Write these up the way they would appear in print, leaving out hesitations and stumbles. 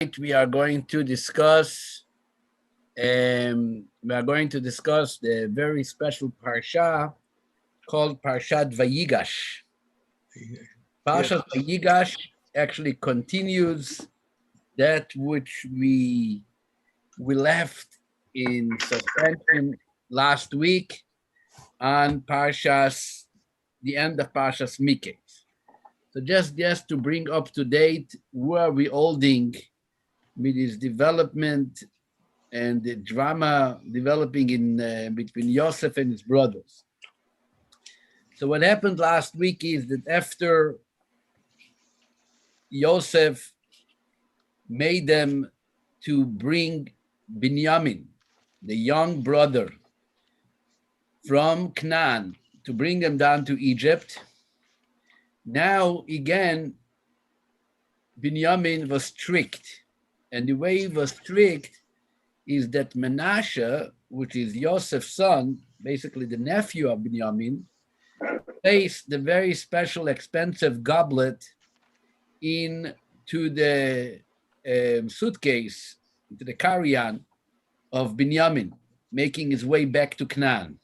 We are going to discuss the very special parsha called Parshat Vayigash. Parshat Vayigash actually continues that which we left in suspension last week on the end of Parshas Miketz. So just to bring up to date where we holding with his development and the drama developing in between Yosef and his brothers. So what happened last week is that after Yosef made them to bring Binyamin, the young brother, from Canaan to bring them down to Egypt, now again Binyamin was tricked. And the way he was tricked is that Menashe, which is Yosef's son, basically the nephew of Binyamin, placed the very special, expensive goblet into the suitcase, into the carry-on of Binyamin, making his way back to Canaan.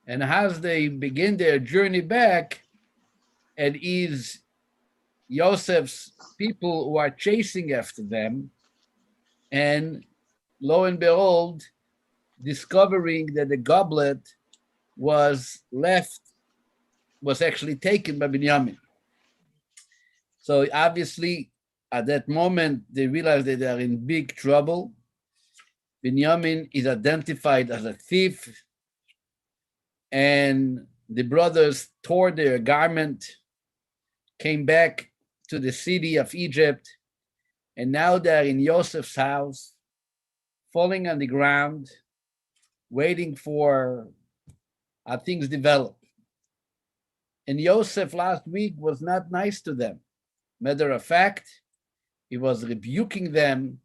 And as they begin their journey back, it is Yosef's people who are chasing after them, and lo and behold, discovering that the goblet was actually taken by Binyamin. So obviously, at that moment, they realize that they are in big trouble. Binyamin is identified as a thief, and the brothers tore their garment, came back to the city of Egypt, and now they're in Yosef's house, falling on the ground, waiting for how things develop. And Yosef last week was not nice to them. Matter of fact, he was rebuking them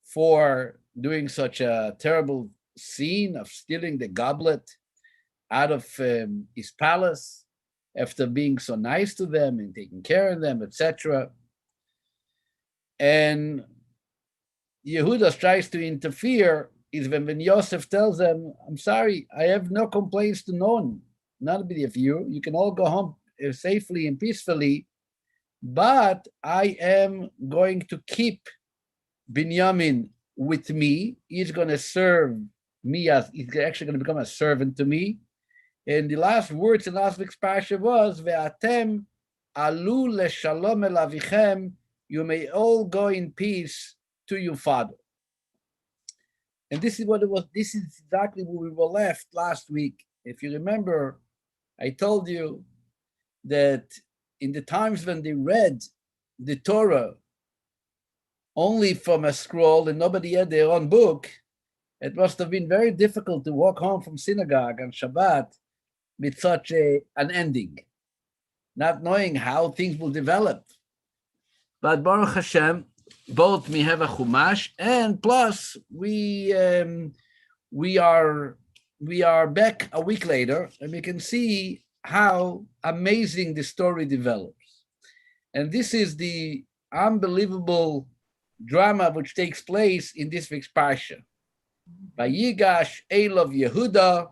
for doing such a terrible scene of stealing the goblet out of his palace after being so nice to them and taking care of them, etc. And Yehuda tries to interfere is when Yosef tells them, I'm sorry, I have no complaints to none of you. You can all go home safely and peacefully, but I am going to keep Binyamin with me. He's going to serve me he's actually going to become a servant to me. And the last words in last week's parsha was, Ve'atem alu leshalom el avichem, you may all go in peace to your father. And this is what it was. This is exactly where we were left last week. If you remember, I told you that in the times when they read the Torah only from a scroll and nobody had their own book, it must have been very difficult to walk home from synagogue on Shabbat with such an ending, not knowing how things will develop. But Baruch Hashem, both we have a chumash, and plus we are back a week later, and we can see how amazing the story develops. And this is the unbelievable drama which takes place in this week's parsha. Vayigash Elov Yehuda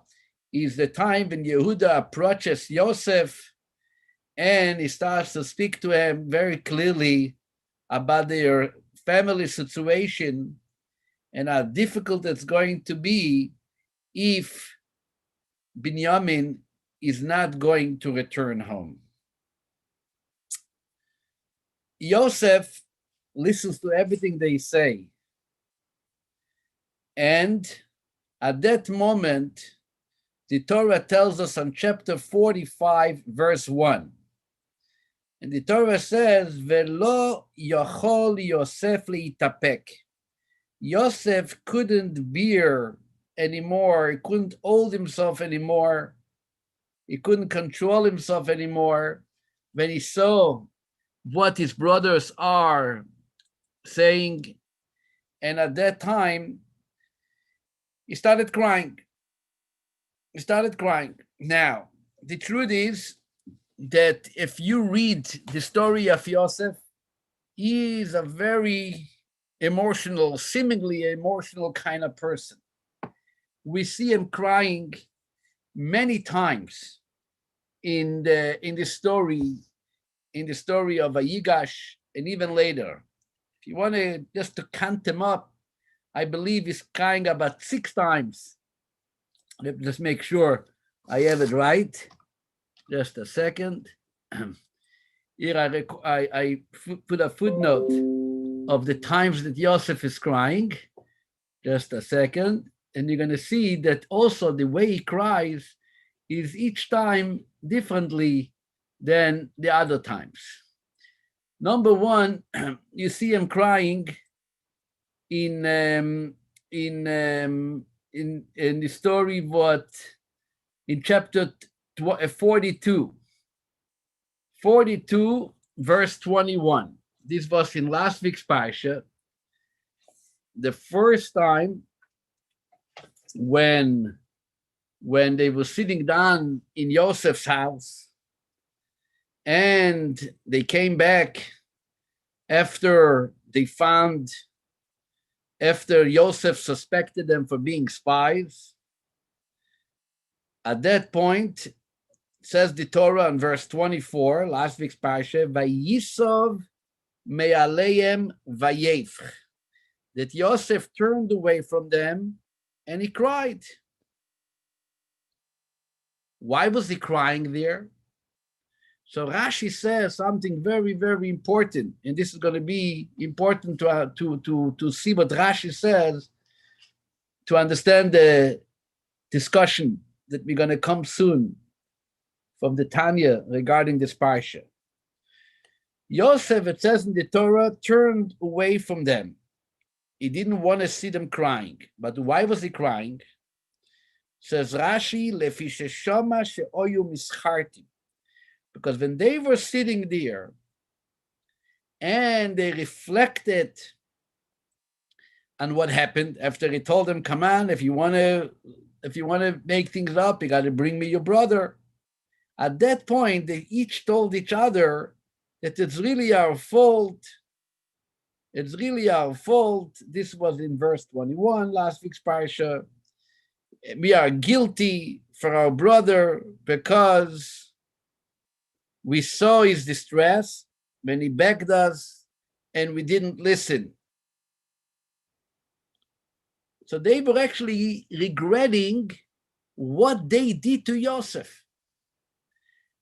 is the time when Yehuda approaches Yosef, and he starts to speak to him very clearly about their family situation and how difficult it's going to be if Binyamin is not going to return home. Yosef listens to everything they say. And at that moment, the Torah tells us on chapter 45, verse 1. And the Torah says, Velo yochol Yosef liitapek. Yosef couldn't bear anymore. He couldn't hold himself anymore. He couldn't control himself anymore when he saw what his brothers are saying. And at that time, he started crying. Now, the truth is that if you read the story of Yosef, he is a very emotional, seemingly emotional kind of person. We see him crying many times in the story of Vayigash, and even later. If you want to just to count them up, I believe he's crying about 6 times. Let me just make sure I have it right. Just a second. Here I put a footnote of the times that Yosef is crying. Just a second. And you're going to see that also the way he cries is each time differently than the other times. Number one, you see him crying in the story in chapter 42, verse 21. This was in last week's Parasha. The first time when they were sitting down in Yosef's house, and they came back after Yosef suspected them for being spies. At that point, says the Torah in verse 24, last week's Parasha, Vayisov me'aleim vayefch, that Yosef turned away from them and he cried. Why was he crying there? So Rashi says something very, very important, and this is going to be important to see what Rashi says to understand the discussion that we're going to come soon from the Tanya regarding this Parasha. Yosef, it says in the Torah, turned away from them. He didn't want to see them crying. But why was he crying? Says Rashi, Lefi sheshama she'oyu mischartim. Because when they were sitting there and they reflected on what happened after he told them, come on, if you want to make things up, you got to bring me your brother. At that point, they each told each other that it's really our fault. It's really our fault. This was in verse 21, last week's Parasha. We are guilty for our brother because we saw his distress when he begged us and we didn't listen. So they were actually regretting what they did to Yosef.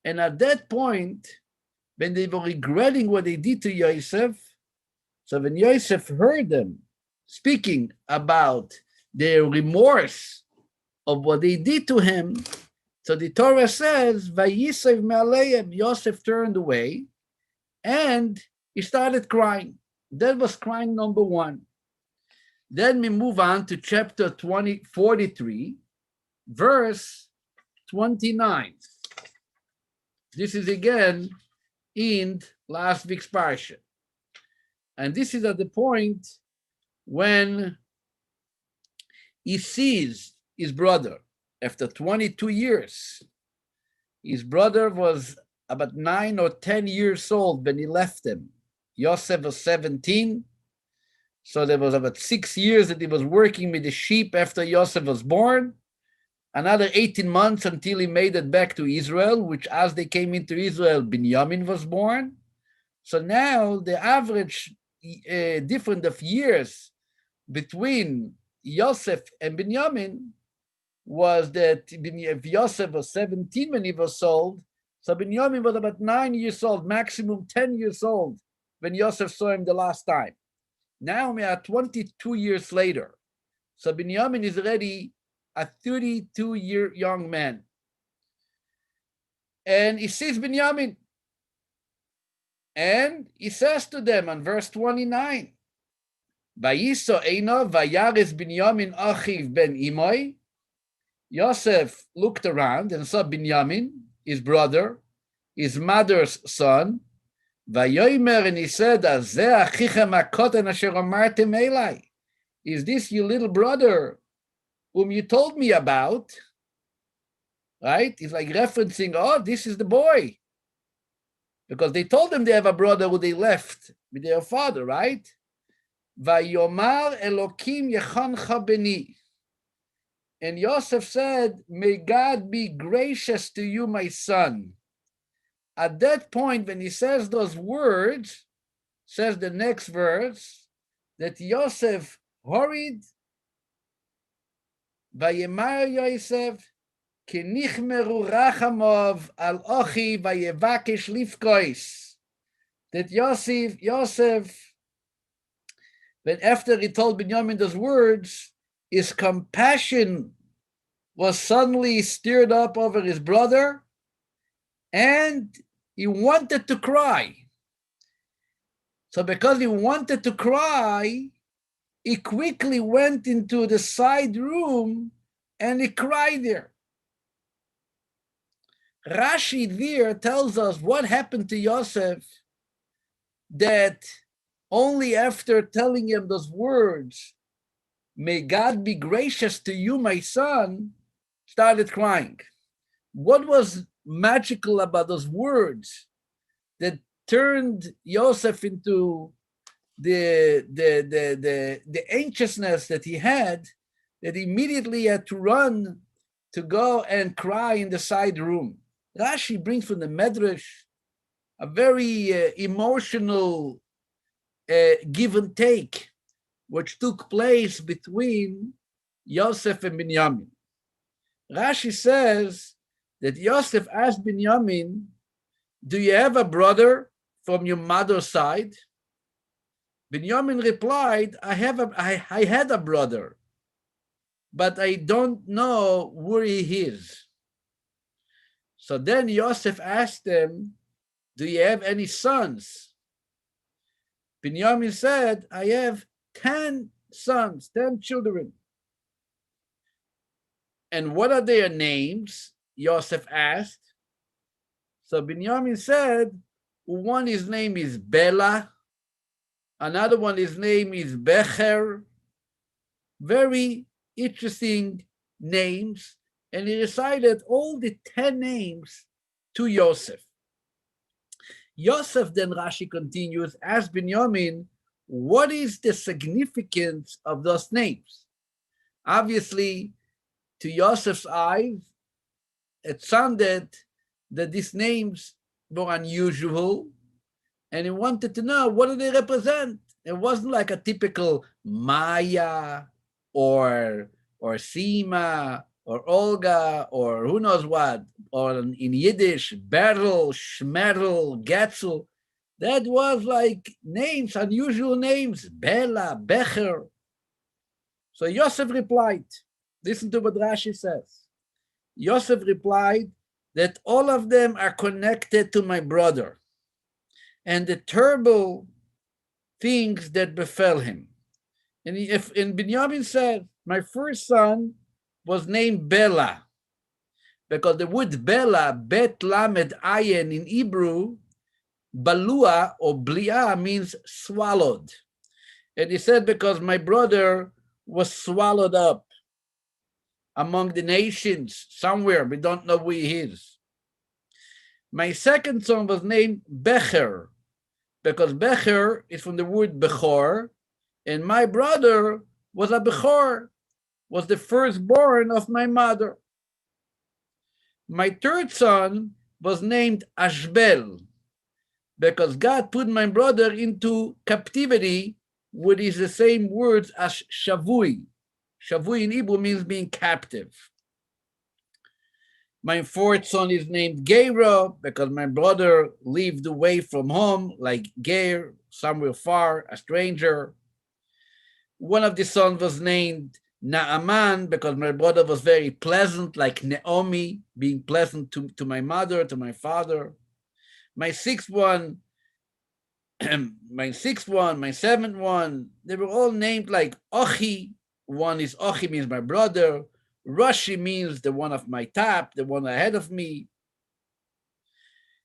And at that point, when they were regretting what they did to Yosef, so when Yosef heard them speaking about their remorse of what they did to him, so the Torah says, Vayisev me'aleim, Yosef turned away and he started crying. That was crying number one. Then we move on to chapter 43, verse 29. This is again in last week's Parasha. And this is at the point when he sees his brother after 22 years. His brother was about 9 or 10 years old when he left him. Yosef was 17. So there was about 6 years that he was working with the sheep after Yosef was born. Another 18 months until he made it back to Israel, which as they came into Israel, Binyamin was born. So now the average difference of years between Yosef and Binyamin was that if Yosef was 17 when he was sold, so Binyamin was about 9 years old, maximum 10 years old when Yosef saw him the last time. Now we are 22 years later. So Binyamin is already a 32-year young man. And he sees Binyamin. And he says to them on verse 29, Vayiso eino vayaris Binyamin achiv ben imoy. Yosef looked around and saw Binyamin, his brother, his mother's son. Vayomer, and he said, is this your little brother whom you told me about? Right? He's like referencing, oh, this is the boy. Because they told him they have a brother who they left with their father, right? Vayomar Elokim Yechoncha Beni. And Yosef said, may God be gracious to you, my son. At that point, when he says those words, says the next verse, that Yosef hurried, Vayemar Yosef, Kenichmeru Rachamov al Ochi Vayevakish Lifkois. That Yosef, when after he told Binyamin those words, his compassion was suddenly stirred up over his brother, and he wanted to cry. So because he wanted to cry, he quickly went into the side room and he cried there. Rashi there tells us what happened to Yosef, that only after telling him those words, may God be gracious to you, my son, started crying. What was magical about those words that turned Yosef into the anxiousness that he had, that he immediately had to run to go and cry in the side room? Rashi brings from the Medrash a very emotional give and take, which took place between Yosef and Binyamin. Rashi says that Yosef asked Binyamin, do you have a brother from your mother's side? Binyamin replied, I had a brother, but I don't know where he is. So then Yosef asked him, do you have any sons? Binyamin said, I have 10 sons, 10 children. And what are their names? Yosef asked. So Binyamin said, one, his name is Bela. Another one, his name is Becher. Very interesting names. And he recited all the 10 names to Yosef. Yosef, then Rashi continues, asked Binyamin, what is the significance of those names? Obviously, to Yosef's eyes, it sounded that these names were unusual, and he wanted to know, what do they represent? It wasn't like a typical Maya or Sima or Olga or who knows what, or in Yiddish, Berel, Shmerel, Getzel. That was like names, unusual names, Bela, Becher. So Yosef replied, listen to what Rashi says. Yosef replied that all of them are connected to my brother and the terrible things that befell him. And Binyamin said, my first son was named Bela, because the word Bela, Bet Lamed Ayin in Hebrew, Balua or Blia means swallowed. And he said, because my brother was swallowed up among the nations somewhere, we don't know where he is. My second son was named Becher, because Becher is from the word Bechor, and my brother was a Bechor, was the firstborn of my mother. My third son was named Ashbel, because God put my brother into captivity, which is the same words as Shavui. Shavui in Hebrew means being captive. My fourth son is named Gera, because my brother lived away from home, like Ger, somewhere far, a stranger. One of the sons was named Naaman, because my brother was very pleasant, like Naomi, being pleasant to my mother, to my father. My sixth one, my seventh one, they were all named like Ochi. One is Ochi, means my brother. Rashi means the one of my top, the one ahead of me.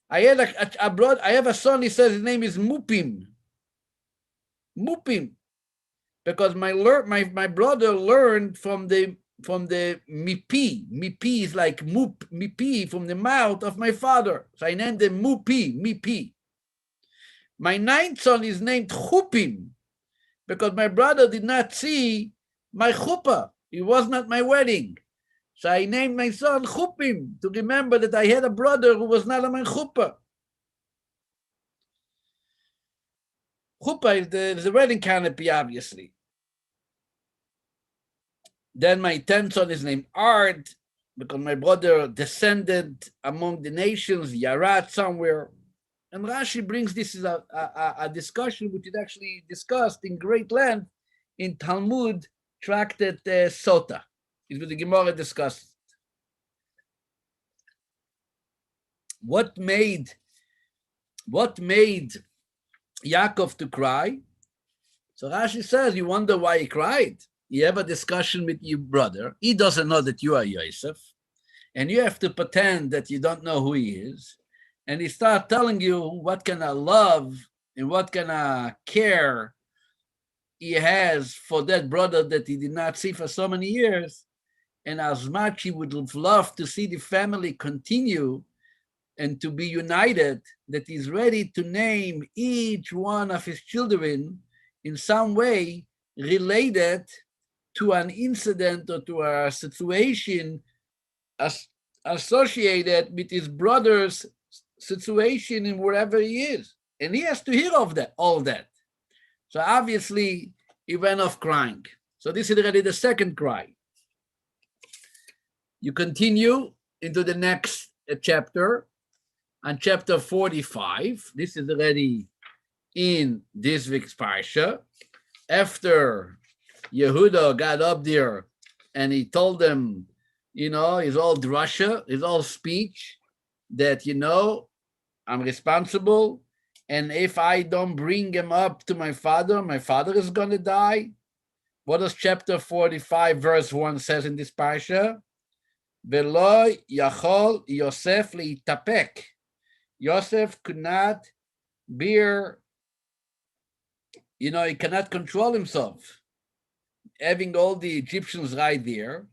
I had a brother. I have a son. He says his name is Mupim. Mupim, because my brother learned from the mipi. Mipi is like mipi, from the mouth of my father. So I named him Mupi, mipi. My ninth son is named Chupim, because my brother did not see my chuppah. It was not my wedding. So I named my son Chupim to remember that I had a brother who was not on my chuppah. Chuppah is the wedding canopy, obviously. Then my 10th son is named Ard, because my brother descended among the nations, Yarat somewhere. And Rashi brings this as a discussion which is actually discussed in great length in Talmud tractate Sota. It was the Gemara discussed. What made Yaakov to cry? So Rashi says, you wonder why he cried. You have a discussion with your brother. He doesn't know that you are Yosef. And you have to pretend that you don't know who he is. And he starts telling you what kind of love and what kind of care he has for that brother that he did not see for so many years. And as much he would have loved to see the family continue and to be united, that he's ready to name each one of his children in some way related to an incident or to a situation associated with his brother's situation in wherever he is. And he has to hear of that, all that. So obviously he went off crying. So this is already the second cry. You continue into the next chapter, on chapter 45. This is already in this week's Parasha. After Yehuda got up there and he told them, his all drasha, his all speech, that, I'm responsible, and if I don't bring him up to my father is going to die. What does chapter 45, verse 1 says in this Parasha? Velo yachol Yosef leitapek. Yosef could not bear, he cannot control himself, having all the Egyptians right there.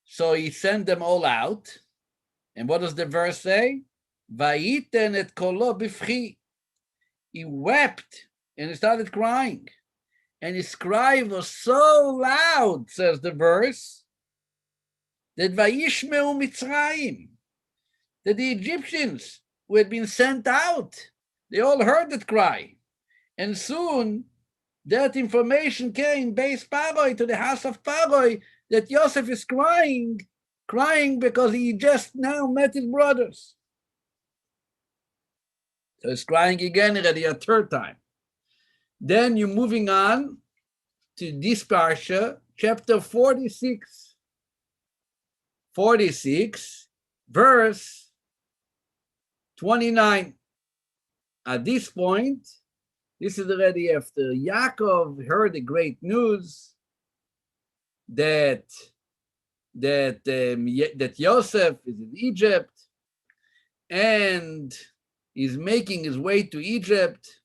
So he sent them all out. And what does the verse say? Vayiten et kolo bifchi. He wept and he started crying. And his cry was so loud, says the verse, that Vayishmeu Mitzrayim, that the Egyptians who had been sent out, they all heard that cry. And soon that information came, base Paroi, to the house of Paroi, that Yosef is crying because he just now met his brothers. So he's crying again already a third time. Then you're moving on to this Parasha, chapter 46. 46, verse 29. At this point, this is already after Yaakov heard the great news that Yosef is in Egypt and he's making his way to Egypt.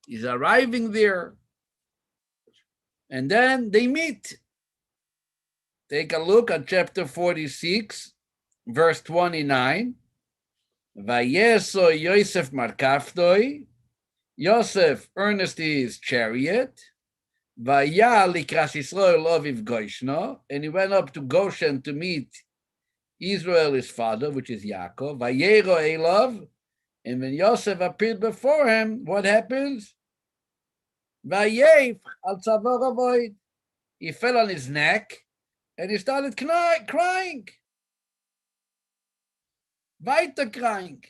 He's arriving there, and then they meet. Take a look at chapter 46, verse 29. Vayeso Yosef markaftoi. Yosef earnestly his chariot. Vaya likras Yisrael oviv Goshno. And he went up to Goshen to meet Israel, his father, which is Yaakov. Vayero Elov. And when Yosef appeared before him, what happens? Vayef al tzavor avoid. He fell on his neck and he started crying. Weiter crying.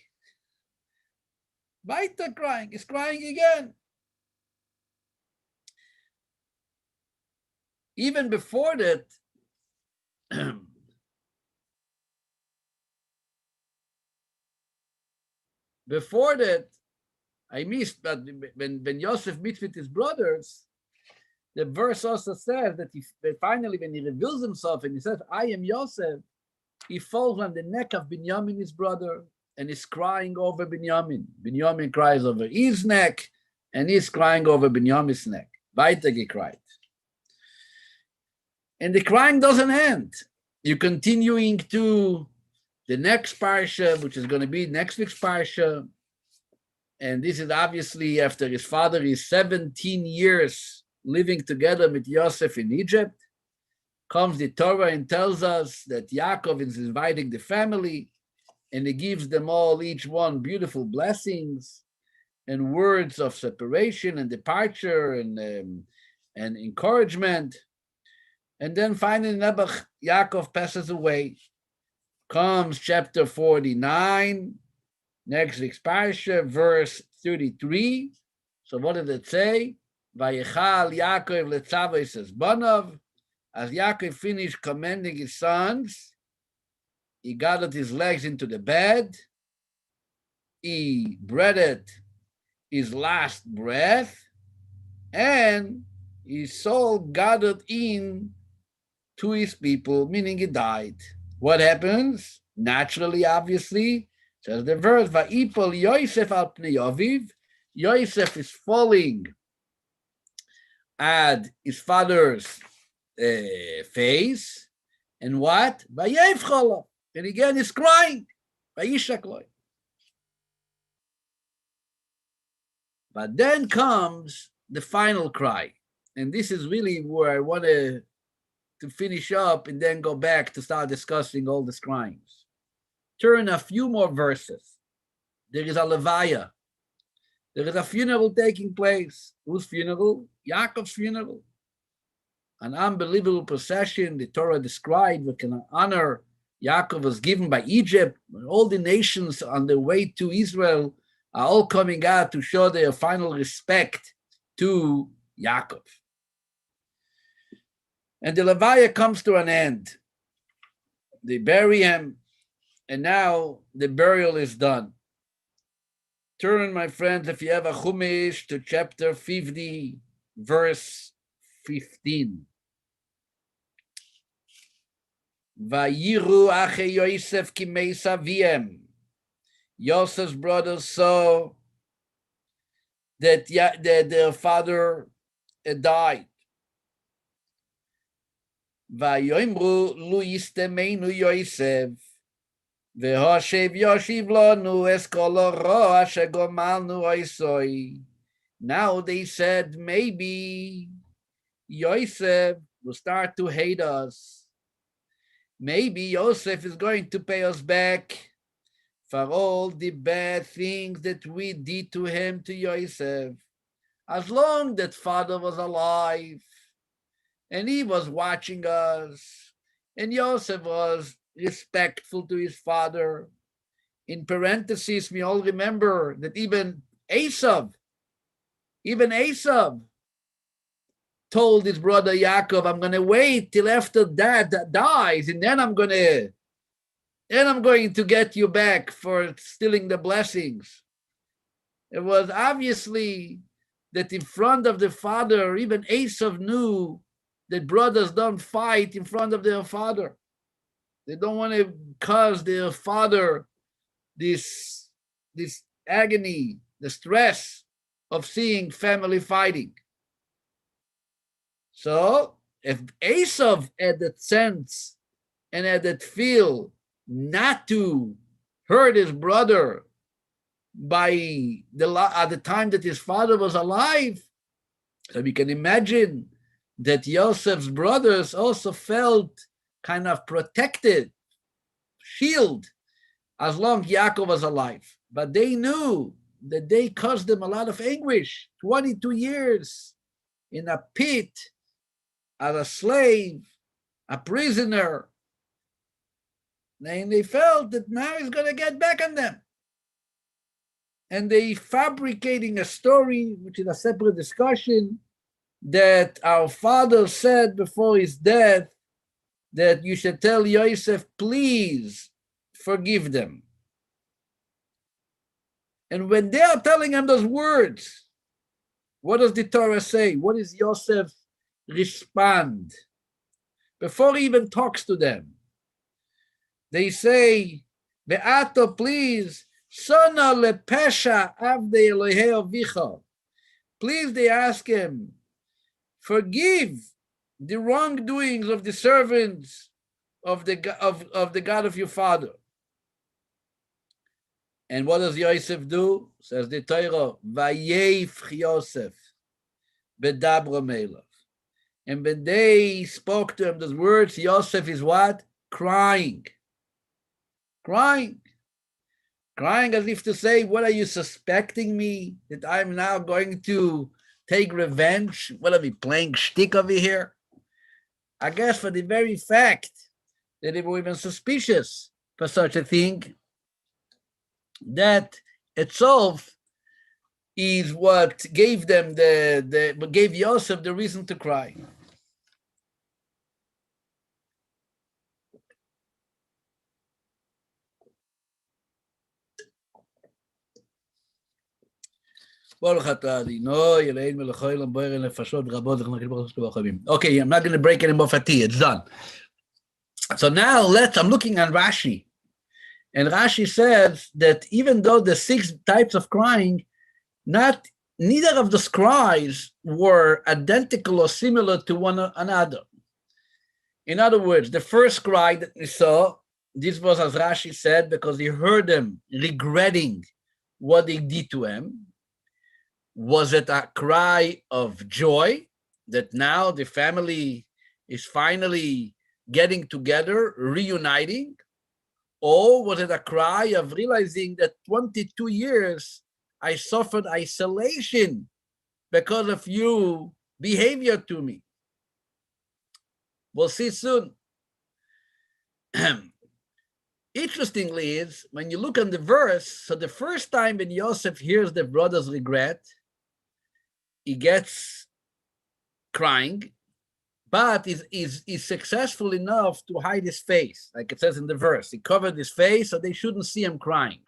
He's crying again. Even before that, I missed, but when Yosef meets with his brothers, the verse also says that finally, when he reveals himself and he says, I am Yosef, he falls on the neck of Binyamin, his brother, and is crying over Binyamin. Binyamin cries over his neck, and he's crying over Binyamin's neck. Weiter cried. And the crying doesn't end. You're continuing to the next Parasha, which is going to be next week's Parasha. And this is obviously after his father is 17 years living together with Yosef in Egypt. Comes the Torah and tells us that Yaakov is inviting the family, and he gives them all, each one, beautiful blessings and words of separation and departure and encouragement. And then finally, Yaakov passes away. Comes chapter 49, next week's Parasha, verse 33. So what did it say? Vayichal Yaakov letzavos es banav. As Yaakov finished commanding his sons, he gathered his legs into the bed. He breathed his last breath, and his soul gathered in to his people, meaning he died. What happens? Naturally, obviously, says the verse, Va'ipol Yosef al pnei Aviv. Yosef is falling at his father's face, and what? Vayevcholo. And again, he's crying. Vayishakloi. But then comes the final cry. And this is really where I want to finish up and then go back to start discussing all these crimes. Turn a few more verses. There is a levaya. There is a funeral taking place. Whose funeral? Yaakov's funeral. An unbelievable procession the Torah described with an honor Yaakov was given by Egypt. All the nations on their way to Israel are all coming out to show their final respect to Yaakov. And the Levaya comes to an end. They bury him, and now the burial is done. Turn, my friends, if you have a Chumash, to chapter 50, verse 15. Vayiru ache Yosef kimei saviem. Yosef's brothers saw that their father had died. Vayoimru lu yistemeinu Yosef vehoshev yoshiv lanu es kol hara asher gomalnu oisoi. Now they said maybe Yosef will start to hate us. Maybe Yosef is going to pay us back for all the bad things that we did to him, to Yosef. As long that father was alive and he was watching us and Yosef was respectful to his father. In parentheses, we all remember that even Esav told his brother Yaakov, I'm going to wait till after dad dies, and then I'm going to get you back for stealing the blessings. It was obviously that in front of the father, even Esav knew that brothers don't fight in front of their father. They don't want to cause their father this agony, the stress of seeing family fighting. So if Esav had that sense and had that feel not to hurt his brother at the time that his father was alive, so we can imagine that Yosef's brothers also felt kind of protected, shield, as long as Yaakov was alive. But they knew that they caused them a lot of anguish, 22 years in a pit, as a slave, a prisoner. And they felt that now he's going to get back on them. And they fabricating a story, which is a separate discussion, that our father said before his death that you should tell Yosef, please forgive them. And when they are telling him those words, what does the Torah say? What does Yosef respond? Before he even talks to them, they say, Be'ato, please, Sona lepesha avdei Elohei avicha. Please, they ask him, forgive the wrongdoings of the servants of the God of your father. And what does Yosef do? Says the Torah, Vayef Yosef, Bedabra Melav. And when they spoke to him those words, Yosef is what? Crying. Crying. Crying as if to say, what are you suspecting me? That I'm now going to take revenge? What are we playing shtick over here? I guess for the very fact that they were even suspicious for such a thing, that itself is what gave them gave Yosef the reason to cry. Okay, I'm not going to break any more fatigue. It's done. So now I'm looking at Rashi. And Rashi says that even though the 6 types of crying, neither of the cries were identical or similar to one another. In other words, the first cry that we saw, this was, as Rashi said, because he heard them regretting what they did to him. Was it a cry of joy that now the family is finally getting together, reuniting? Or was it a cry of realizing that 22 years I suffered isolation because of your behavior to me? We'll see soon. Interestingly is, when you look on the verse, so the first time when Yosef hears the brother's regret, he gets crying, but is successful enough to hide his face, like it says in the verse. He covered his face so they shouldn't see him crying.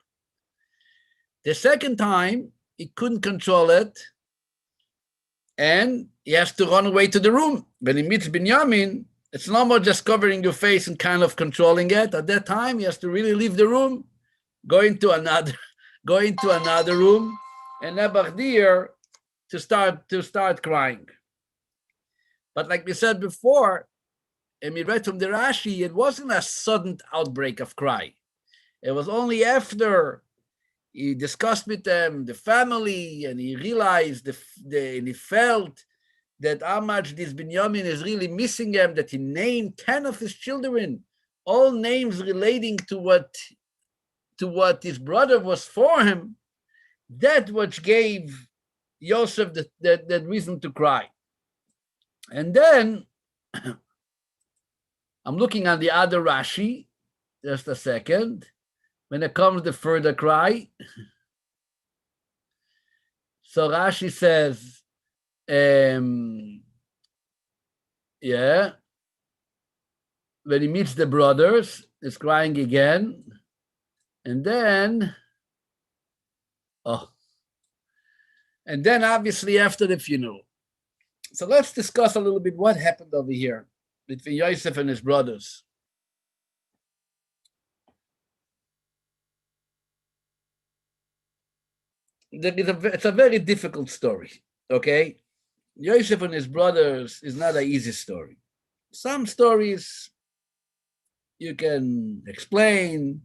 The second time, he couldn't control it, and he has to run away to the room. When he meets Binyamin, it's no more just covering your face and kind of controlling it. At that time, he has to really leave the room, go into another room, and Nebachdir to start crying. But like we said before, and we read from the Rashi, it wasn't a sudden outbreak of cry. It was only after he discussed with them the family, and he realized and he felt that how much this Binyamin is really missing him, that he named 10 of his children, all names relating to what his brother was for him. That which gave Yosef that reason to cry. And then I'm looking at the other Rashi, just a second, when it comes to further cry. So Rashi says, when he meets the brothers, he's crying again. And then obviously after the funeral. So let's discuss a little bit what happened over here between Yosef and his brothers. It's a very difficult story, okay? Yosef and his brothers is not an easy story. Some stories you can explain,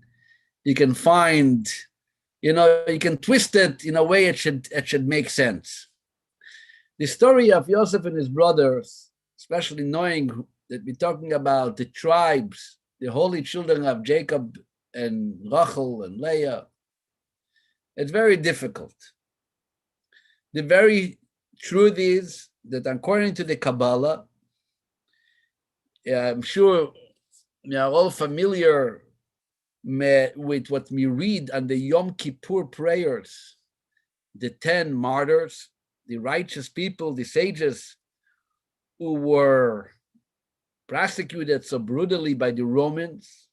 you can find, you can twist it in a way it should make sense. The story of Yosef and his brothers, especially knowing that we're talking about the tribes, the holy children of Jacob and Rachel and Leah, it's very difficult. The very truth is that according to the Kabbalah, I'm sure we are all familiar with what we read on the Yom Kippur prayers, the 10 martyrs, the righteous people, the sages who were prosecuted so brutally by the Romans,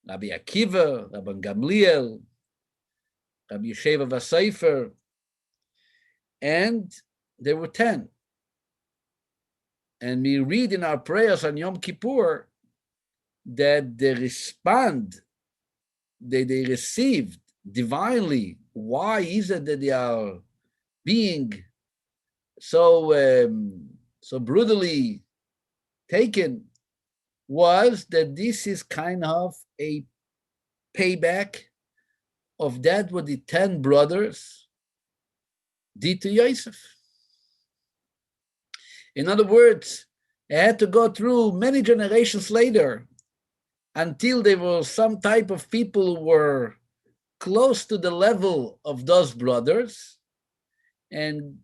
Rabbi Akiva, Rabbi Gamliel, Rabbi Yeshua Vaseifer, and there were 10. And we read in our prayers on Yom Kippur that they received divinely. Why is it that they are being so brutally taken? Was that this is kind of a payback of that what the 10 brothers did to Yosef. In other words, they had to go through many generations later until there was some type of people who were close to the level of those brothers, and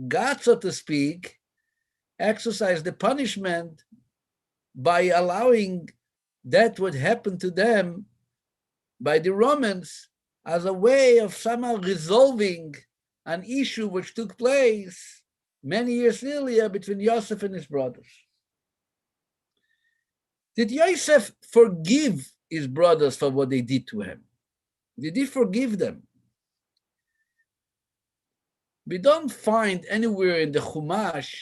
God, so to speak, exercised the punishment by allowing that what happened to them by the Romans as a way of somehow resolving an issue which took place many years earlier between Yosef and his brothers. Did Yosef forgive his brothers for what they did to him? Did he forgive them? We don't find anywhere in the Chumash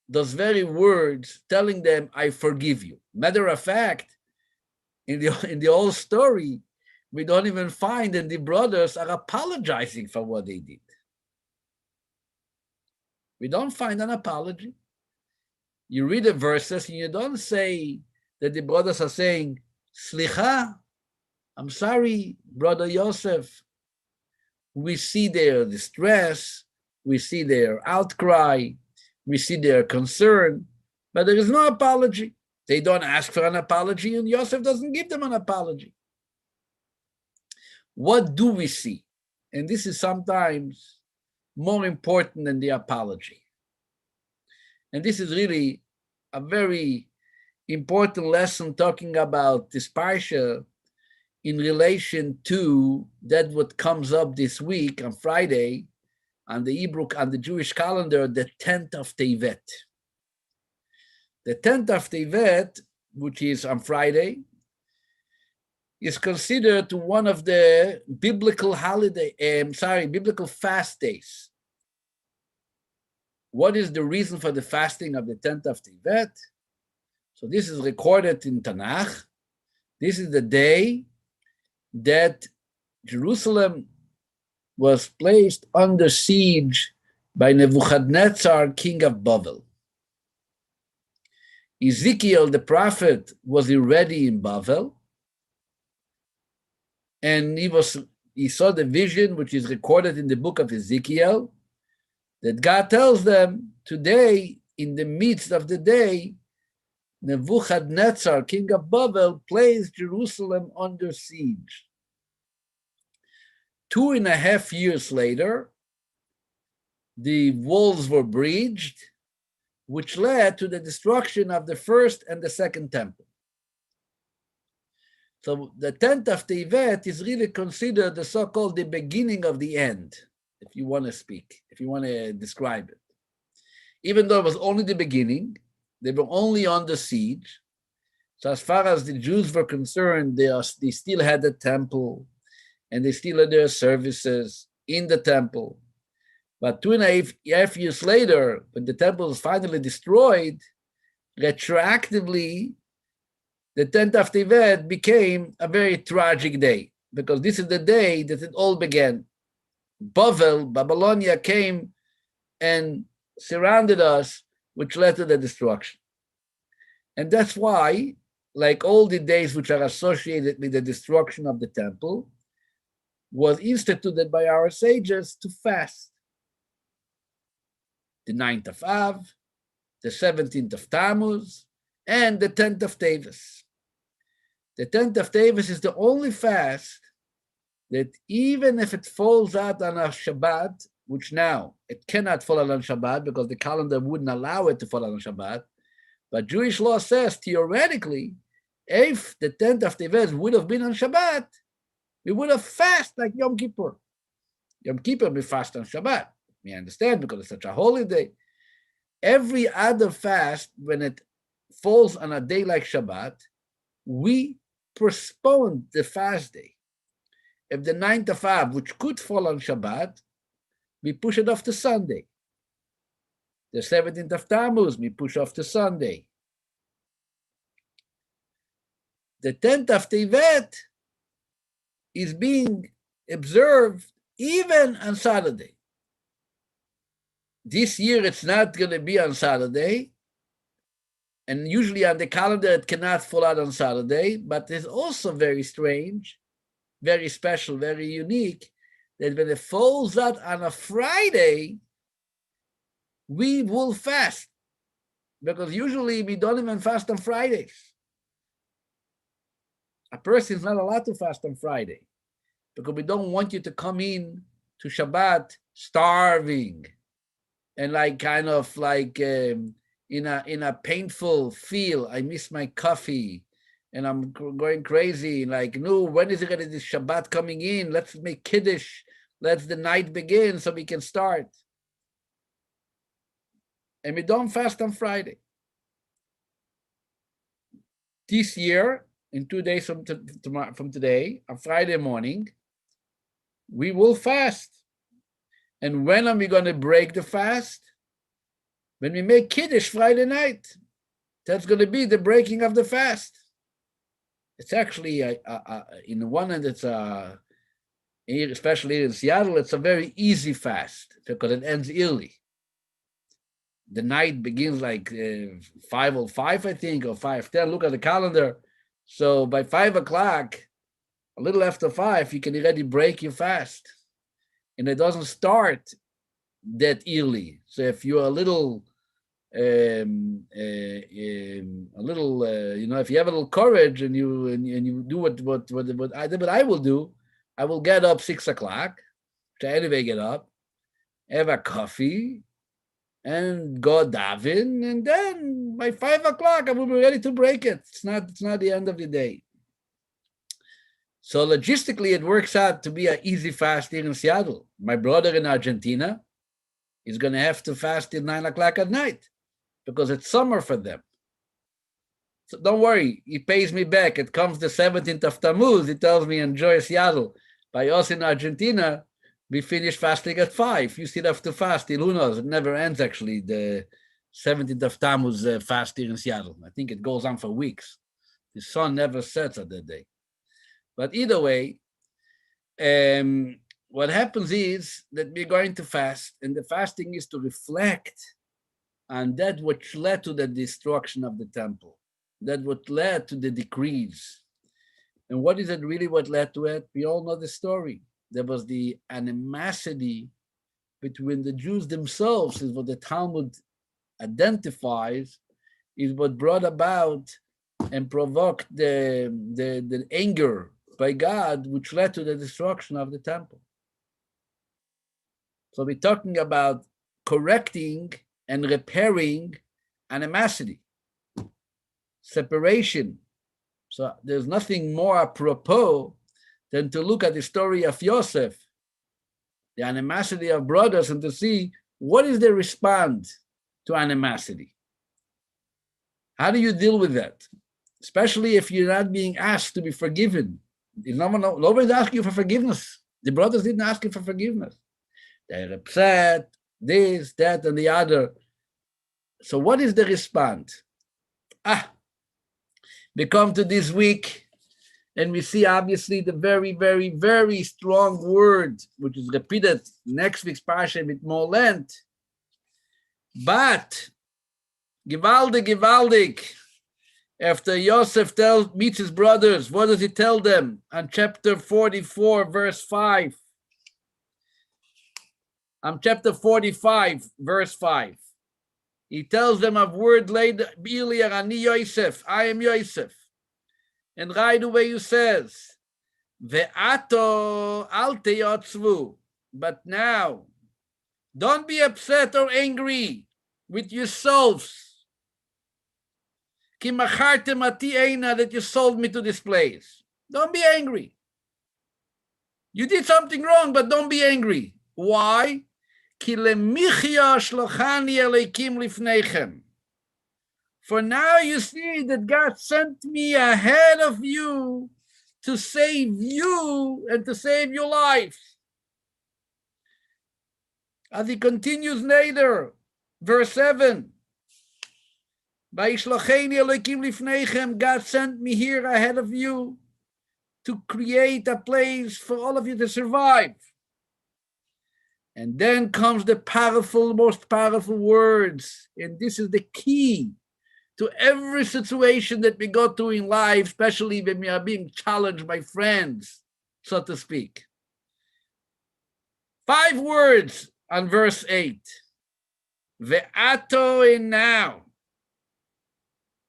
those very words telling them, I forgive you. Matter of fact, in the whole story, we don't even find that the brothers are apologizing for what they did. We don't find an apology. You read the verses and you don't say that the brothers are saying, Slicha, I'm sorry, brother Yosef. We see their distress, we see their outcry, we see their concern, but there is no apology. They don't ask for an apology, and Yosef doesn't give them an apology. What do we see? And this is sometimes more important than the apology. And this is really a very important lesson talking about this Parasha in relation to that what comes up this week on Friday on the Hebrew, on the Jewish calendar, the 10th of Tevet. The 10th of Tevet, which is on Friday, is considered one of the biblical biblical fast days. What is the reason for the fasting of the 10th of Tevet? So this is recorded in Tanakh. This is the day that Jerusalem was placed under siege by Nebuchadnezzar, king of Babel. Ezekiel, the prophet, was already in Babel, and he saw the vision, which is recorded in the book of Ezekiel, that God tells them, today, in the midst of the day, Nebuchadnezzar, king of Babel, placed Jerusalem under siege. 2.5 years later, the walls were breached, which led to the destruction of the first and the second temple. So the 10th of Tevet is really considered the so-called the beginning of the end, if you want to speak, if you want to describe it. Even though it was only the beginning, they were only under siege. So as far as the Jews were concerned, they still had the temple, and they still had their services in the temple. But 2.5 years later, when the temple was finally destroyed, retroactively, the 10th of Tevet became a very tragic day, because this is the day that it all began. Babylonia came and surrounded us, which led to the destruction. And that's why, like all the days which are associated with the destruction of the temple, was instituted by our sages to fast. The 9th of Av, the 17th of Tammuz, and the 10th of Teves. The 10th of Teves is the only fast that even if it falls out on a Shabbat, which now it cannot fall on Shabbat because the calendar wouldn't allow it to fall on Shabbat, but Jewish law says theoretically, if the 10th of Teves would have been on Shabbat, we would have fasted like Yom Kippur. Yom Kippur we fast on Shabbat. We understand because it's such a holy day. Every other fast, when it falls on a day like Shabbat, we postpone the fast day. If the 9th of Av, which could fall on Shabbat, we push it off to Sunday. The 17th of Tammuz, we push off to Sunday. The 10th of Tevet is being observed even on Saturday. This year, it's not going to be on Saturday. And usually on the calendar, it cannot fall out on Saturday. But it's also very strange very special, very unique, that when it falls out on a Friday, we will fast. Because usually we don't even fast on Fridays. A person is not allowed to fast on Friday because we don't want you to come in to Shabbat starving and like kind of like in a painful feel. I miss my coffee and I'm going crazy. Like, no, when is it going to be Shabbat coming in? Let's make Kiddush. Let's the night begin so we can start. And we don't fast on Friday. This year, in 2 days from today, on Friday morning, we will fast. And when are we going to break the fast? When we make Kiddush Friday night. That's going to be the breaking of the fast. It's actually, in the one hand, it's especially in Seattle, it's a very easy fast because it ends early. The night begins like 5:05, I think, or 5:10. Look at the calendar. So by 5 o'clock, a little after 5, you can already break your fast. And it doesn't start that early. So if you're a little, if you have a little courage and you do what I will do, I will get up 6 o'clock, to anyway get up, have a coffee, and go daven, and then by 5 o'clock I will be ready to break it. It's not the end of the day. So logistically, it works out to be an easy fast here in Seattle. My brother in Argentina is going to have to fast till 9 o'clock at night because it's summer for them. So don't worry, he pays me back. It comes the 17th of Tammuz. He tells me, enjoy Seattle. By us in Argentina, we finish fasting at 5. You still have to fast till who knows? It never ends, actually, the 17th of Tammuz fast here in Seattle. I think it goes on for weeks. The sun never sets on that day. But either way, what happens is that we're going to fast, and the fasting is to reflect on that which led to the destruction of the temple, that what led to the decrees. And what is it really what led to it? We all know the story. There was the animosity between the Jews themselves, is what the Talmud identifies, is what brought about and provoked the anger by God, which led to the destruction of the temple. So we're talking about correcting and repairing animosity, separation. So there's nothing more apropos than to look at the story of Yosef, the animosity of brothers, and to see what is the response to animosity. How do you deal with that? Especially if you're not being asked to be forgiven. Nobody's asking you for forgiveness. The brothers didn't ask you for forgiveness. They're upset, this, that, and the other. So what is the response? We come to this week and we see obviously the very, very, very strong word, which is repeated next week's Parasha with more length. But, gewaldig, after Yosef meets his brothers, what does he tell them? On chapter 44, verse 5. On chapter 45, verse 5. He tells them of word laid earlier, Ani Yosef, I am Yosef. And right away he says, Ve'ato al teyotzvu. But now, don't be upset or angry with yourselves. Ki machartem ati eina, that you sold me to this place. Don't be angry. You did something wrong, but don't be angry. Why? Ki lemichya shlochani eleikim lifnechem. For now you see that God sent me ahead of you to save you and to save your life. As he continues later, verse 7. God sent me here ahead of you to create a place for all of you to survive. And then comes the most powerful words. And this is the key to every situation that we go through in life, especially when we are being challenged by friends, so to speak. 5 words on verse 8. Ve'ato, and now.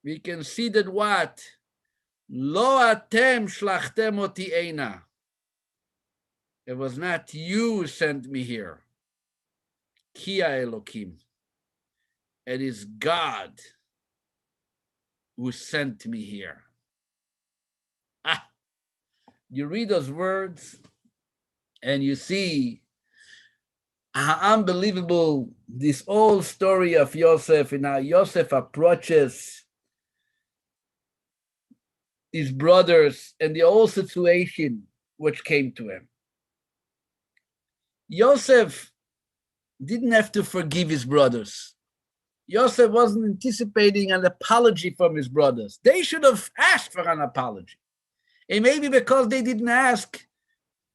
We can see that what? Lo atem shlachtem oti eina. It was not you who sent me here. Ki Elokim. It is God who sent me here. You read those words and you see how unbelievable this whole story of Yosef and how Yosef approaches his brothers and the whole situation which came to him. Yosef didn't have to forgive his brothers. Yosef wasn't anticipating an apology from his brothers. They should have asked for an apology. And maybe because they didn't ask,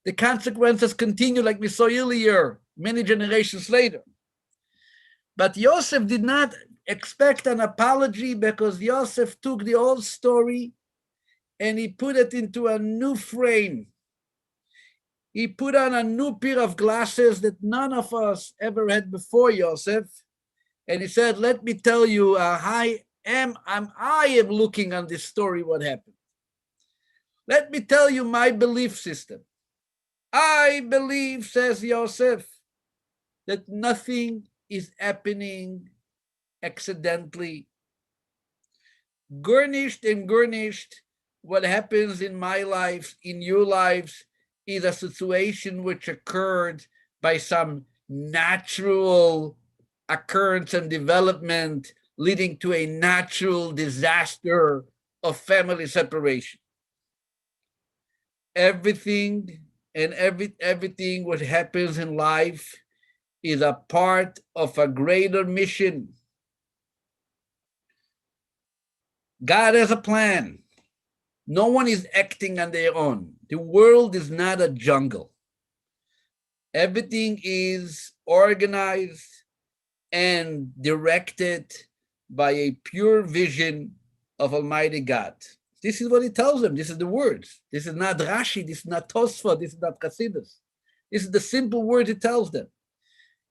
the consequences continue like we saw earlier, many generations later. But Yosef did not expect an apology because Yosef took the old story and he put it into a new frame. He put on a new pair of glasses that none of us ever had before Yosef. And he said, let me tell you how I am looking on this story, what happened. Let me tell you my belief system. I believe, says Yosef, that nothing is happening accidentally. Garnished, what happens in my life, in your lives, is a situation which occurred by some natural occurrence and development leading to a natural disaster of family separation. Everything what happens in life is a part of a greater mission. God has a plan. No one is acting on their own. The world is not a jungle. Everything is organized and directed by a pure vision of Almighty God. This is what he tells them. This is the words. This is not Rashi. This is not Tosfot. This is not Chassidus. This is the simple words he tells them.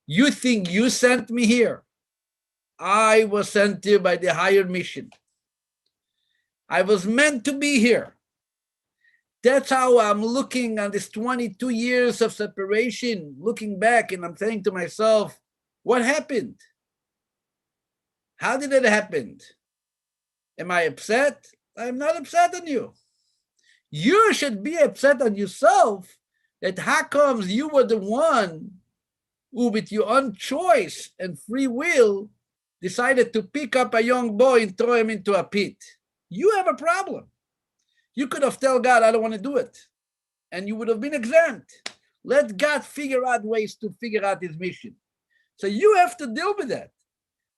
You think you sent me here? I was sent here by the higher mission. I was meant to be here. That's how I'm looking on this 22 years of separation, looking back, and I'm saying to myself, what happened? How did it happen? Am I upset? I'm not upset on you. You should be upset on yourself that how comes you were the one who, with your own choice and free will, decided to pick up a young boy and throw him into a pit. You have a problem. You could have told God, I don't want to do it. And you would have been exempt. Let God figure out ways to figure out his mission. So you have to deal with that.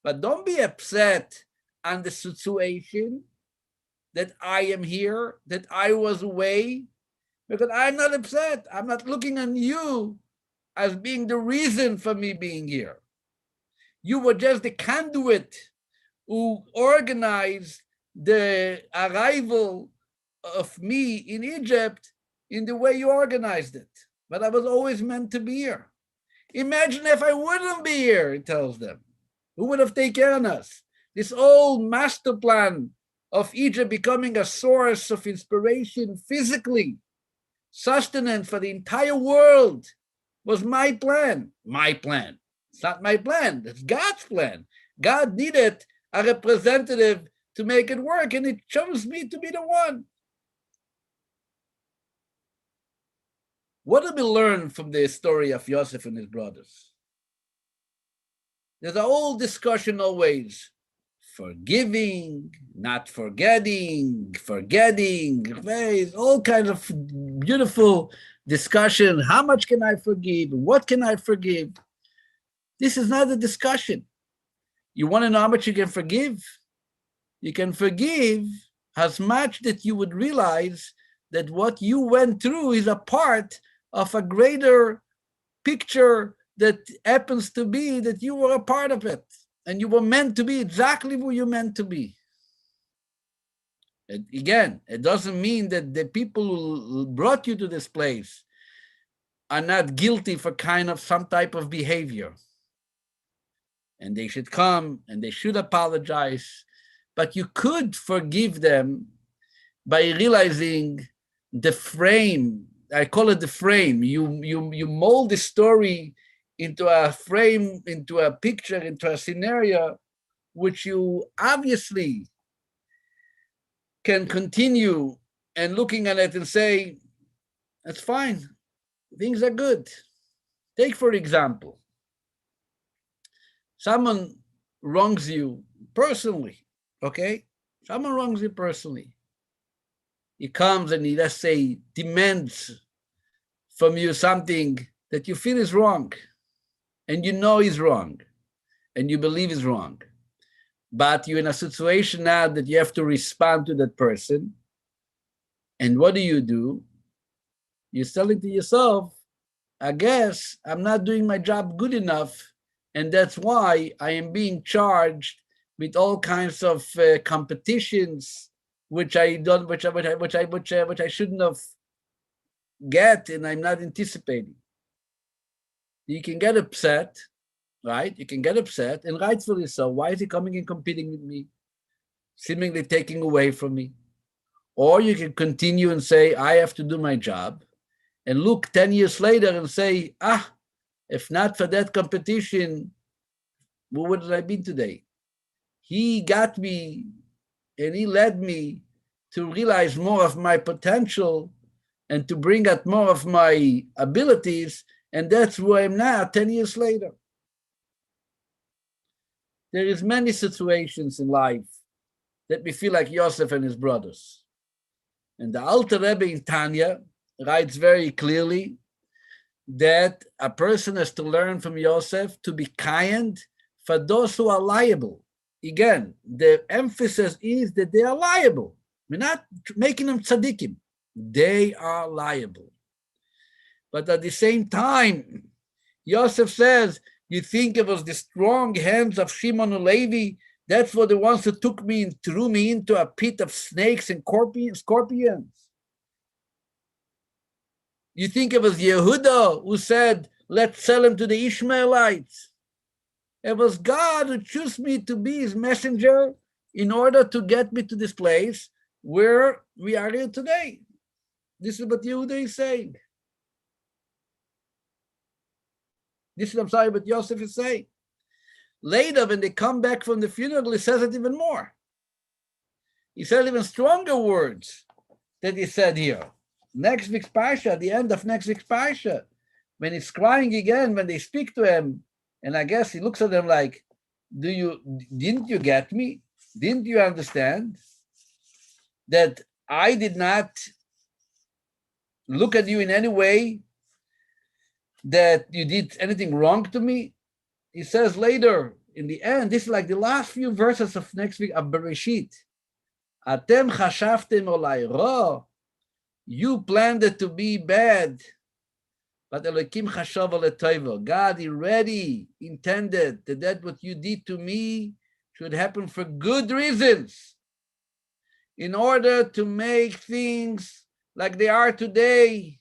But don't be upset on the situation that I am here, that I was away, because I'm not upset. I'm not looking on you as being the reason for me being here. You were just the conduit who organized the arrival of me in Egypt in the way you organized it. But I was always meant to be here. Imagine if I wouldn't be here, he tells them. Who would have taken care of us? This old master plan of Egypt becoming a source of inspiration physically, sustenance for the entire world was my plan. My plan. It's not my plan. It's God's plan. God needed a representative to make it work, and it chose me to be the one. What do we learn from the story of Yosef and his brothers? There's a whole discussion always. Forgiving, not forgetting, all kinds of beautiful discussion. How much can I forgive? What can I forgive? This is not a discussion. You want to know how much you can forgive? You can forgive as much that you would realize that what you went through is a part of a greater picture that happens to be that you were a part of it. And you were meant to be exactly who you're meant to be. Again, it doesn't mean that the people who brought you to this place are not guilty for kind of some type of behavior. And they should come and they should apologize. But you could forgive them by realizing the frame. I call it the frame. You mold the story into a frame, into a picture, into a scenario, which you obviously can continue and looking at it and say, that's fine. Things are good. Take, for example, someone wrongs you personally, okay? Someone wrongs you personally. He comes and he, let's say, demands from you something that you feel is wrong, and you know is wrong, and you believe is wrong. But you're in a situation now that you have to respond to that person. And what do? You're telling to yourself, I guess I'm not doing my job good enough, and that's why I am being charged with all kinds of competitions, which I don't, which I shouldn't have get, and I'm not anticipating. You can get upset, right? You can get upset, and rightfully so. Why is he coming and competing with me, seemingly taking away from me? Or you can continue and say, I have to do my job, and look 10 years later and say, if not for that competition, where would I be today? He got me and he led me to realize more of my potential and to bring out more of my abilities, and that's where I'm now 10 years later. There is many situations in life that we feel like Yosef and his brothers. And the Alter Rebbe in Tanya writes very clearly that a person has to learn from Yosef to be kind for those who are liable. Again, the emphasis is that they are liable. We're not making them tzaddikim. They are liable. But at the same time, Yosef says, you think it was the strong hands of Shimon and Levi? That's what the ones who took me and threw me into a pit of snakes and scorpions. You think it was Yehuda who said, let's sell him to the Ishmaelites? It was God who chose me to be his messenger in order to get me to this place where we are here today. This is what Yehuda is saying. This is, I'm sorry, what Yosef is saying. Later, when they come back from the funeral, he says it even more. He said even stronger words that he said here. Next week's Parasha, at the end of next week's Parasha, when he's crying again, when they speak to him, and I guess he looks at them like, didn't you get me? Didn't you understand that I did not look at you in any way that you did anything wrong to me? He says later, in the end, this is like the last few verses of next week of Bereshit. Atem chashaftem olai ra. You planned it to be bad, but Elokim chashav oletayvo. God already intended that what you did to me should happen for good reasons, in order to make things like they are today,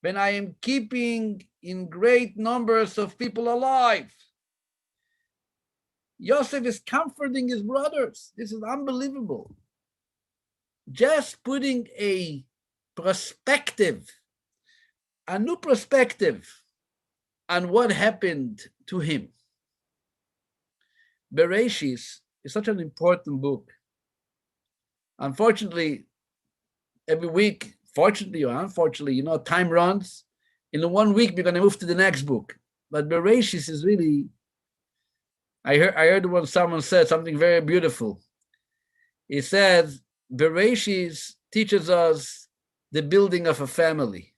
when I am keeping in great numbers of people alive. Yosef is comforting his brothers. This is unbelievable. Just putting a perspective, a new perspective on what happened to him. Bereshis is such an important book. Unfortunately, every week, fortunately or unfortunately, time runs. In 1 week, we're going to move to the next book. But Bereshis is really, I heard when someone said something very beautiful. He said, Bereshis teaches us the building of a family.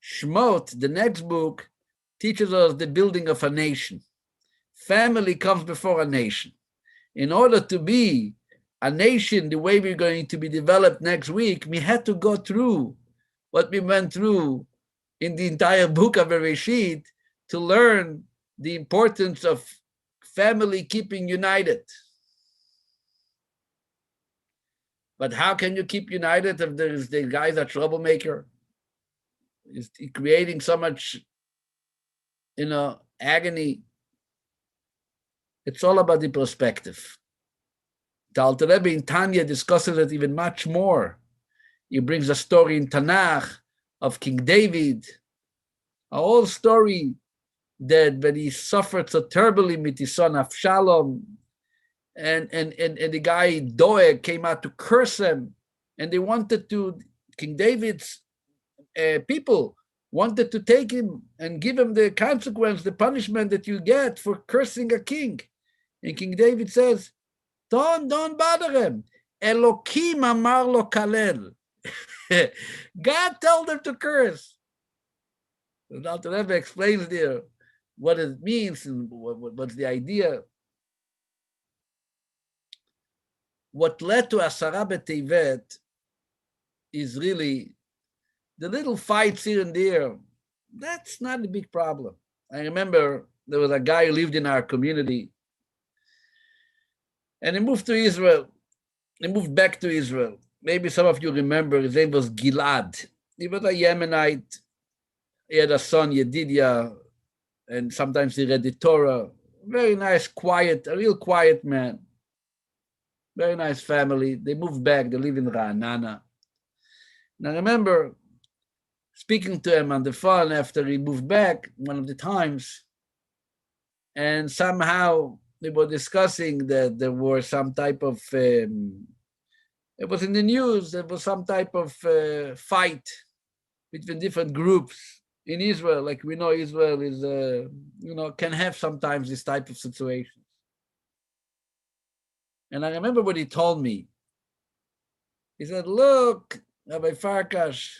Shmot, the next book, teaches us the building of a nation. Family comes before a nation. In order to be a nation the way we're going to be developed next week, we had to go through what we went through in the entire book of Bereshit to learn the importance of family keeping united. But how can you keep united if there's the guy's a troublemaker? Is creating so much, agony? It's all about the perspective. The Alter Rebbe in Tanya discusses it even much more. He brings a story in Tanakh of King David, a whole story that when he suffered so terribly with his son Avshalom, and the guy Doeg came out to curse him, and they wanted to, King David's people wanted to take him and give him the consequence, the punishment that you get for cursing a king. And King David says, don't bother him. Elokim amar lo kalel. God told them to curse. The Alter Rebbe explains there what it means and what's the idea. What led to Asara B'Tevet is really the little fights here and there. That's not a big problem. I remember there was a guy who lived in our community, and he moved to Israel. He moved back to Israel. Maybe some of you remember, his name was Gilad. He was a Yemenite. He had a son, Yedidia, and sometimes he read the Torah. Very nice, quiet, a real quiet man. Very nice family. They moved back. They live in Ra'anana. And I remember speaking to him on the phone after he moved back one of the times, and somehow they were discussing that there were some type of, it was in the news, there was some type of fight between different groups in Israel. Like we know Israel is, can have sometimes this type of situation. And I remember what he told me. He said, look, Rabbi Farkash,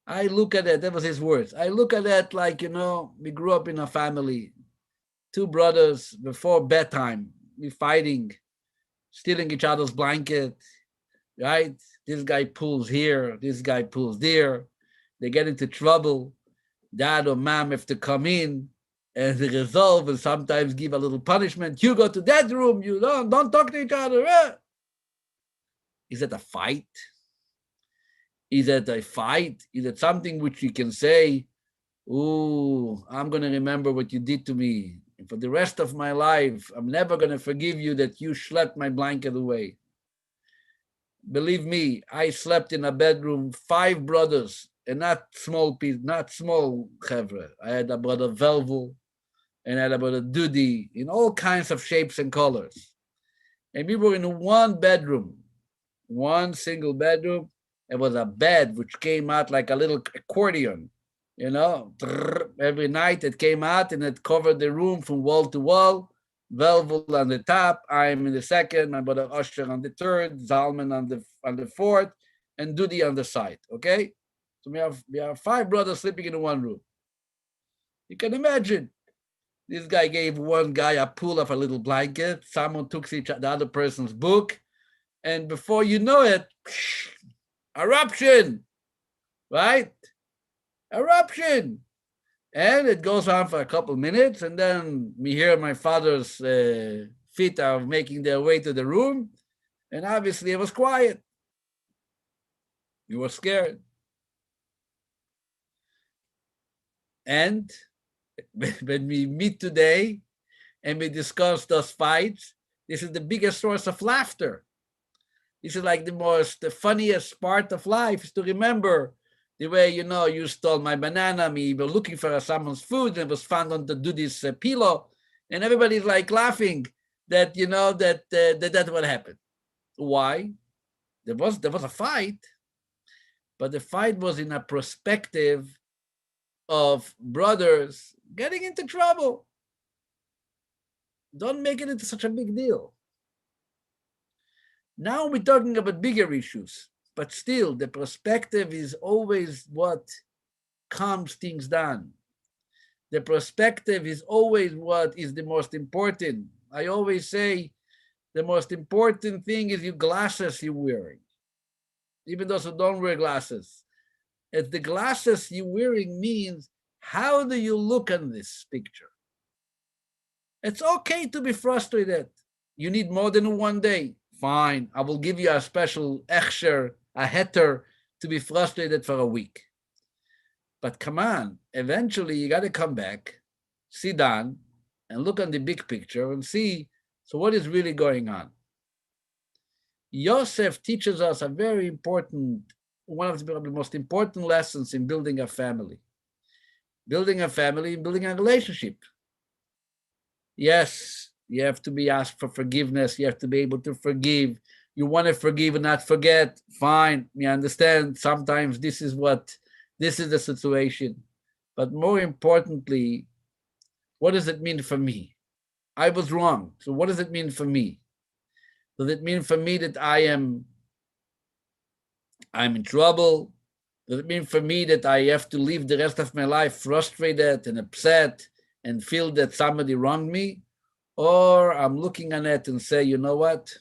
I look at it, that was his words. I look at it like, we grew up in a family, two brothers, before bedtime, we fighting, stealing each other's blanket, right? This guy pulls here, this guy pulls there. They get into trouble. Dad or mom have to come in and they resolve and sometimes give a little punishment. You go to that room, you don't talk to each other. Is it a fight? Is it a fight? Is it something which you can say, ooh, I'm going to remember what you did to me. And for the rest of my life, I'm never going to forgive you that you slept my blanket away. Believe me, I slept in a bedroom, 5 brothers, and not small chevra. I had a brother Velvel, and I had a brother Dudi, in all kinds of shapes and colors. And we were in one bedroom, one single bedroom. It was a bed which came out like a little accordion, every night it came out and it covered the room from wall to wall. Velvel on the top, I'm in the second, my brother Usher on the third, Zalman on the fourth, and Dudi on the side, okay? So we have 5 brothers sleeping in one room. You can imagine. This guy gave one guy a pull of a little blanket, someone took the other person's book, and before you know it, eruption, right? Eruption. And it goes on for a couple minutes, and then we hear my father's feet are making their way to the room, and obviously it was quiet. We were scared. And when we meet today and we discuss those fights, this is the biggest source of laughter. This is like the funniest part of life, is to remember the way, you stole my banana, we were looking for someone's food, and it was found on the Dudi's pillow, and everybody's like laughing that, that's what happened. Why? There was a fight, but the fight was in a perspective of brothers getting into trouble. Don't make it into such a big deal. Now we're talking about bigger issues, but still the perspective is always what calms things down. The perspective is always what is the most important. I always say the most important thing is your glasses you're wearing. Even those who don't wear glasses. It's the glasses you're wearing means, how do you look on this picture? It's okay to be frustrated. You need more than one day. Fine, I will give you a special echsher, a heter, to be frustrated for a week. But come on, eventually you got to come back, sit down, and look on the big picture and see, so what is really going on? Yosef teaches us a very important, one of the most important lessons in building a family. Building a family, building a relationship. Yes, you have to be asked for forgiveness. You have to be able to forgive. You want to forgive and not forget. Fine, we understand. Sometimes this is the situation. But more importantly, what does it mean for me? I was wrong. So what does it mean for me? Does it mean for me that I'm in trouble? Does it mean for me that I have to live the rest of my life frustrated and upset and feel that somebody wronged me? Or I'm looking at it and say, you know what?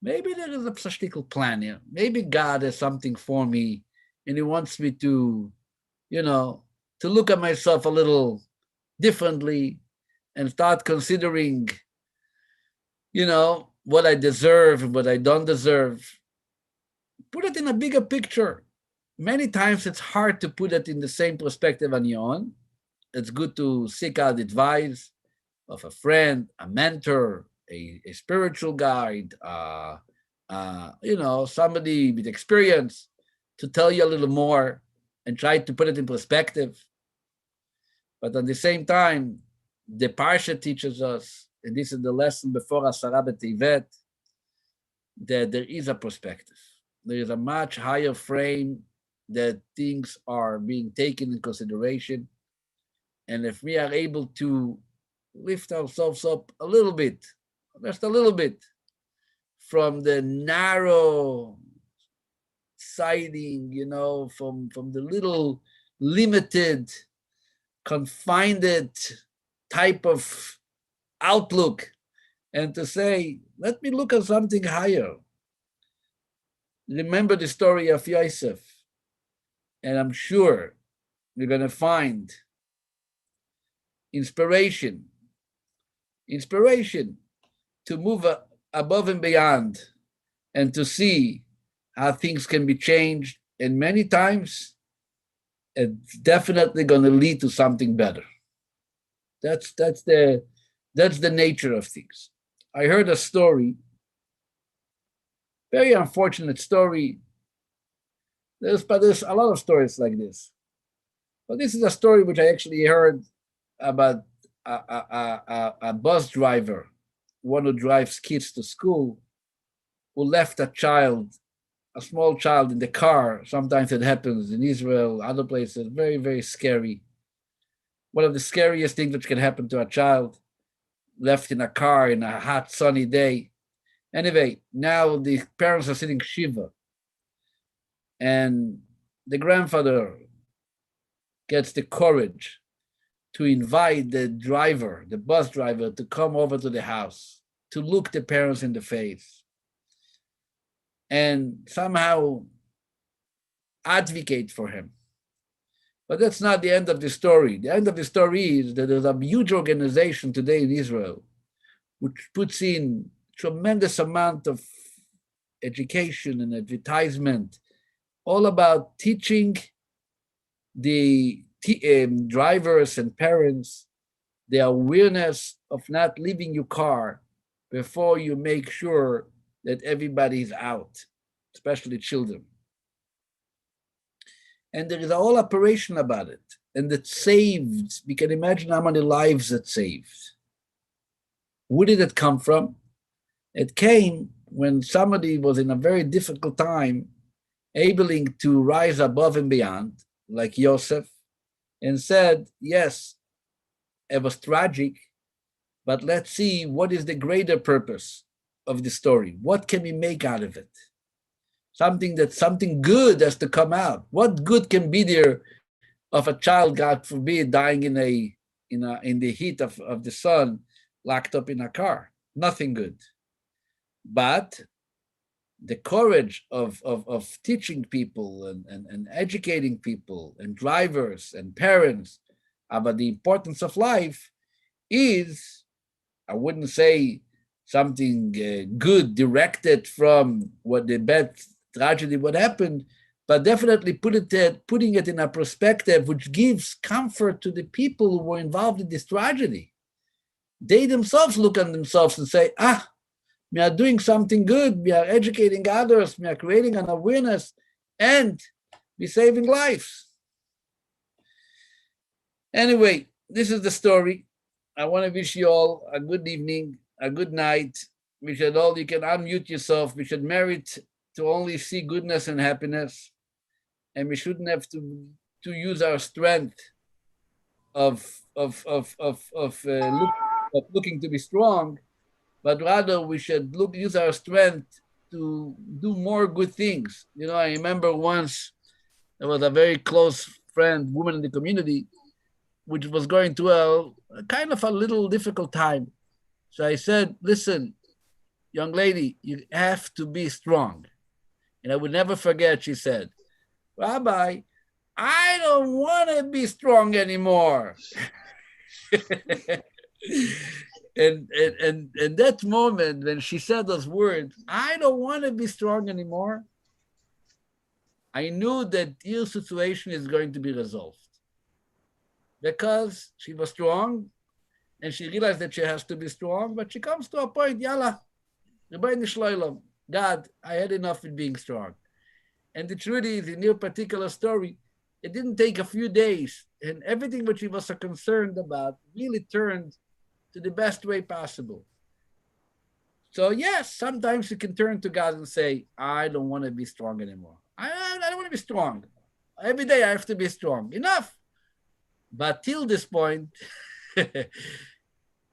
Maybe there is a practical plan here. Maybe God has something for me and he wants me to, to look at myself a little differently and start considering, what I deserve and what I don't deserve. Put it in a bigger picture. Many times it's hard to put it in the same perspective on your own. It's good to seek out advice of a friend, a mentor, a spiritual guide, somebody with experience to tell you a little more and try to put it in perspective. But at the same time, the Parasha teaches us, and this is the lesson before Asara B'Tevet, that there is a perspective. There is a much higher frame that things are being taken in consideration. And if we are able to lift ourselves up a little bit, just a little bit, from the narrow siding, from the little limited, confined type of outlook, and to say, let me look at something higher. Remember the story of Yosef, and I'm sure you're going to find inspiration to move above and beyond and to see how things can be changed. And many times, it's definitely going to lead to something better. That's the nature of things. I heard a story, very unfortunate story. There's a lot of stories like this. But this is a story which I actually heard about a bus driver, one who drives kids to school, who left a small child in the car. Sometimes it happens in Israel, other places, very, very scary. One of the scariest things which can happen to a child, left in a car in a hot, sunny day. Anyway, now the parents are sitting Shiva, and the grandfather gets the courage to invite the bus driver, to come over to the house, to look the parents in the face, and somehow advocate for him. But that's not the end of the story. The end of the story is that there's a huge organization today in Israel which puts in tremendous amount of education and advertisement, all about teaching the drivers and parents the awareness of not leaving your car before you make sure that everybody's out, especially children. And there is a whole operation about it. And it saved, we can imagine how many lives it saved. Where did it come from? It came when somebody was in a very difficult time, able to rise above and beyond, like Yosef, and said, yes, it was tragic, but let's see what is the greater purpose of the story. What can we make out of it? Something good has to come out. What good can be there of a child, God forbid, dying in the heat of the sun, locked up in a car? Nothing good. But the courage of teaching people and educating people and drivers and parents about the importance of life is, I wouldn't say something good directed from what the bad tragedy, what happened, but definitely putting it in a perspective which gives comfort to the people who were involved in this tragedy. They themselves look at themselves and say, we are doing something good, we are educating others, we are creating an awareness, and we're saving lives. Anyway, this is the story. I want to wish you all a good evening, a good night. You can unmute yourself. We should merit to only see goodness and happiness. And we shouldn't have to use our strength of looking to be strong, but rather we should use our strength to do more good things. I remember once there was a very close friend, woman in the community, which was going through a kind of a little difficult time. So I said, listen, young lady, you have to be strong. And I would never forget, she said, Rabbi, I don't want to be strong anymore. and that moment when she said those words, I don't want to be strong anymore, I knew that your situation is going to be resolved. Because she was strong and she realized that she has to be strong, but she comes to a point, Yalla, God, I had enough with being strong. And the truth is, in your particular story, it didn't take a few days, and everything which she was so concerned about really turned to the best way possible. So yes, sometimes you can turn to God and say, I don't want to be strong anymore. I don't want to be strong. Every day I have to be strong. Enough. But till this point,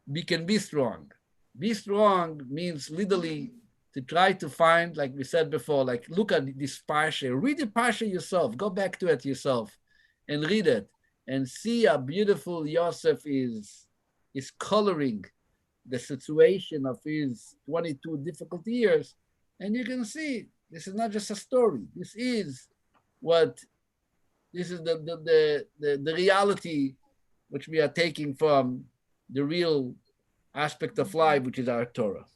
we can be strong. Be strong means literally to try to find, like we said before, like look at this Parasha, read the Parasha yourself, go back to it yourself and read it and see how beautiful Yosef is coloring the situation of his 22 difficult years. And you can see this is not just a story. This is the reality which we are taking from the real aspect of life, which is our Torah.